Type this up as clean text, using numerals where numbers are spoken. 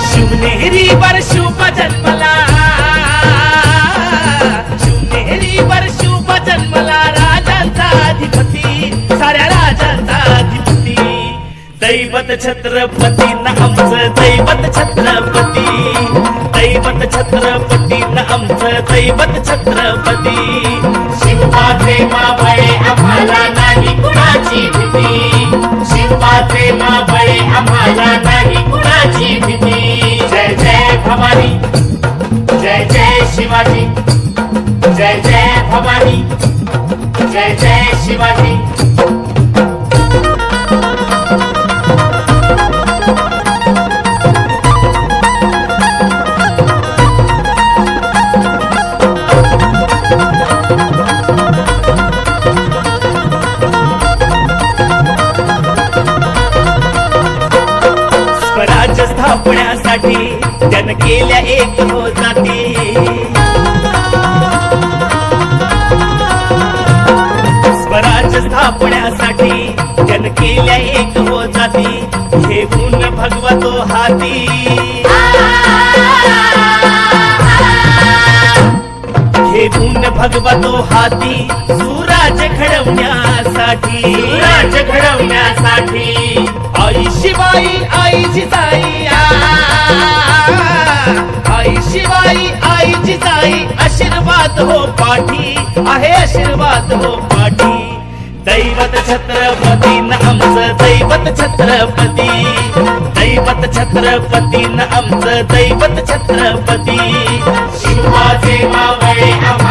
शिवनेरीवर शुभ जन्मला, शिवनेरीवर शुभ जन्मला राजांचा अधिपती, साऱ्या राजांचा अधिपती, दैवत छत्रपती न आमचं दैवत छत्रपती, दैवत छत्रपती न आमचं दैवत छत्रपती. शिवाचे मावळे आम्हाला नाही कुणाची भीती, शिवाचे मावळे आम्हाला नाही कुणाची भीती. जय जय भवानी, जय जय शिवाजी, जय जय भवानी, जय जय शिवाजी. स्वराज्य स्थापण्यासाठी त्यानं केल्या एक हो जाती, स्वराज्य स्थापण्यासाठी त्यानं केल्या एक हो जाती, घेऊन भगवतो हाती, घेऊन भगवतो हाती, सुराज्य घडवण्यासाठी, राज्य घडवण्यासाठी. आई शिवाई आई जिजाई, आई शिवाई आई जिजाई, आशीर्वाद हो पाठी, आहे आशीर्वाद हो पाठी. दैवत छत्रपती न आमचं दैवत छत्रपती, दैवत छत्रपती न आमचं दैवत छत्रपती. शिवाचे मावळे आम्हाला